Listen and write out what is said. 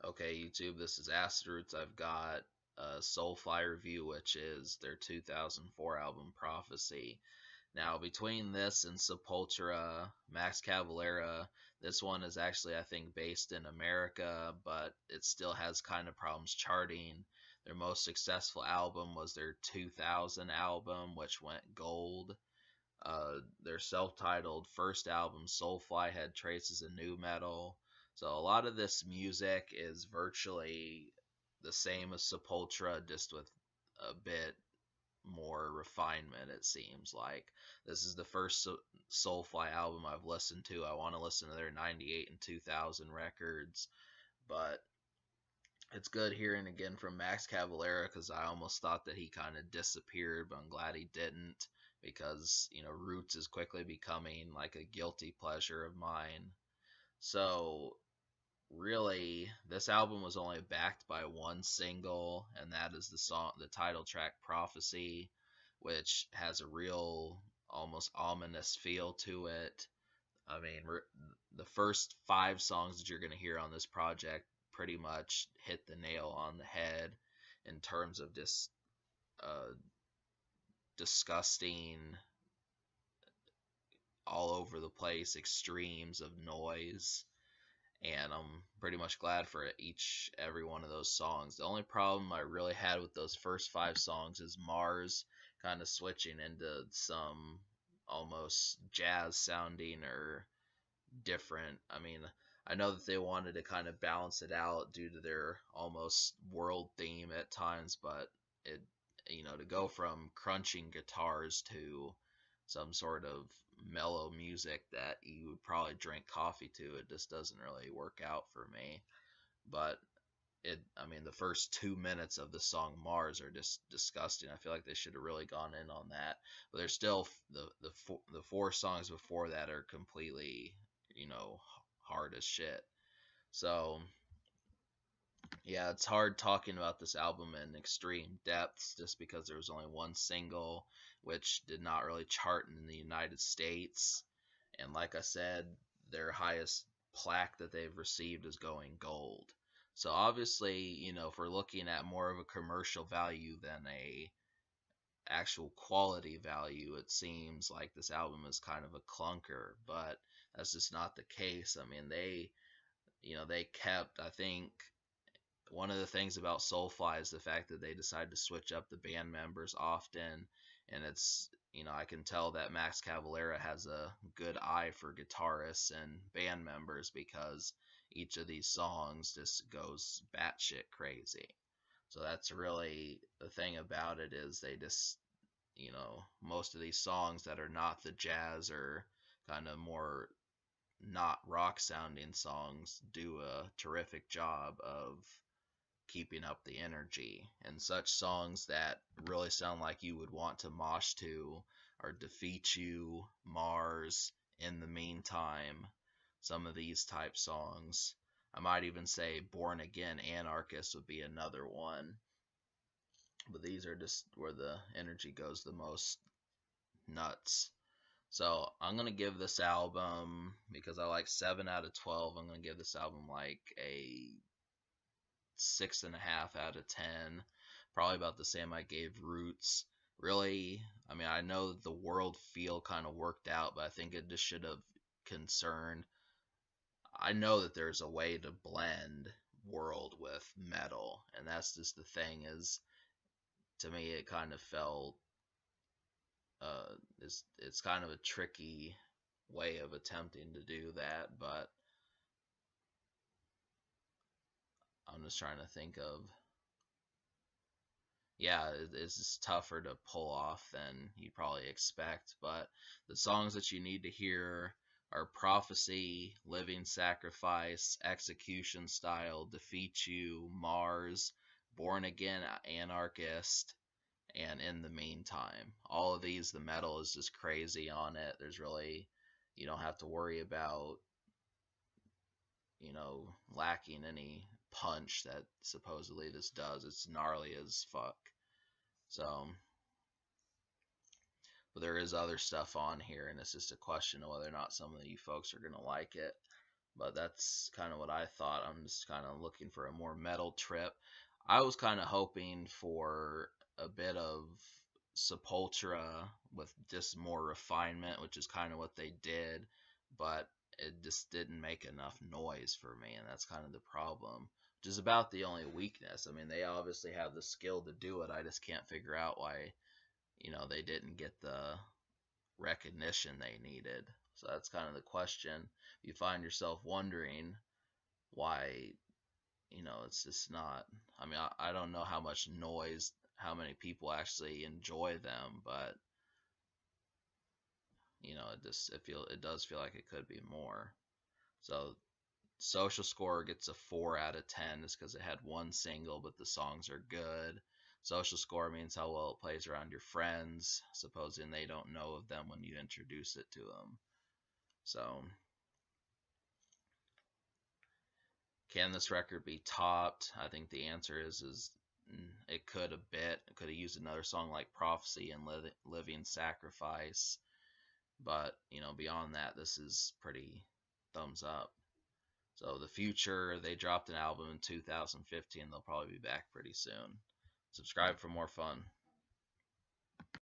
Okay, YouTube, this is Acid Roots. I've got a Soulfly review, which is their 2004 album Prophecy. Now, between this and Sepultura, Max Cavalera, this one is actually, I think, based in America, but it still has kind of problems charting. Their most successful album was their 2000 album, which went gold. Their self-titled first album, Soulfly, had traces of nu metal. So a lot of this music is virtually the same as Sepultura, just with a bit more refinement. It seems like this is the first Soulfly album I've listened to. I want to listen to their '98 and 2000 records, but it's good hearing again from Max Cavalera because I almost thought that he kind of disappeared, but I'm glad he didn't because, Roots is quickly becoming like a guilty pleasure of mine. So, really, this album was only backed by one single, and that is the title track Prophecy, which has a real, almost ominous feel to it. I mean, the first five songs that you're going to hear on this project pretty much hit the nail on the head in terms of just uh, disgusting, all over the place extremes of noise. And I'm pretty much glad for every one of those songs. The only problem I really had with those first five songs is Mars kind of switching into some almost jazz sounding or different. I mean, I know that they wanted to kind of balance it out due to their almost world theme at times, but it, to go from crunching guitars to some sort of mellow music that you would probably drink coffee to, it just doesn't really work out for me. But I mean, the first 2 minutes of the song Mars are just disgusting. I feel like they should have really gone in on that. But there's still the four songs before that are completely, hard as shit. So yeah, it's hard talking about this album in extreme depths just because there was only one single, which did not really chart in the United States. And like I said, their highest plaque that they've received is going gold. So obviously, if we're looking at more of a commercial value than a actual quality value, it seems like this album is kind of a clunker, but that's just not the case. I mean, they kept, I think, one of the things about Soulfly is the fact that they decide to switch up the band members often, and I can tell that Max Cavalera has a good eye for guitarists and band members because each of these songs just goes batshit crazy. So that's really the thing about it is they just, most of these songs that are not the jazz or kind of more not rock sounding songs do a terrific job of keeping up the energy. And such songs that really sound like you would want to mosh to are Defeat You, Mars, In the Meantime, some of these type songs. I might even say Born Again Anarchist would be another one. But these are just where the energy goes the most nuts. So I'm gonna give this album, because I like 7 out of 12, I'm gonna give this album like a 6.5 out of 10. Probably about the same I gave Roots. Really, I mean, I know the world feel kind of worked out, but I think it just should have concerned. I know that there's a way to blend world with metal, and that's just the thing. Is to me, it kind of felt it's kind of a tricky way of attempting to do that, but I'm just trying to think of, yeah, it's just tougher to pull off than you probably expect. But the songs that you need to hear are Prophecy, Living Sacrifice, Execution Style, Defeat You, Mars, Born Again Anarchist, and In the Meantime. All of these, the metal is just crazy on it. You don't have to worry about, lacking any punch that supposedly this does. It's gnarly as fuck. So, but there is other stuff on here, and it's just a question of whether or not some of you folks are gonna like it. but that's kind of what I thought. I'm just kind of looking for a more metal trip. I was kind of hoping for a bit of Sepultura with just more refinement, which is kind of what they did, but it just didn't make enough noise for me, and that's kind of the problem. Which is about the only weakness. I mean, they obviously have the skill to do it. I just can't figure out why, they didn't get the recognition they needed. So that's kind of the question. You find yourself wondering why, it's just not. I mean, I don't know how much noise, how many people actually enjoy them, but it does feel like it could be more. So social score gets a 4 out of 10 just because it had one single, but the songs are good. Social score means how well it plays around your friends, supposing they don't know of them when you introduce it to them. So, can this record be topped? I think the answer is it could a bit. It could have used another song like Prophecy and Living Sacrifice, but beyond that, this is pretty thumbs up. So the future, they dropped an album in 2015. They'll probably be back pretty soon. Subscribe for more fun.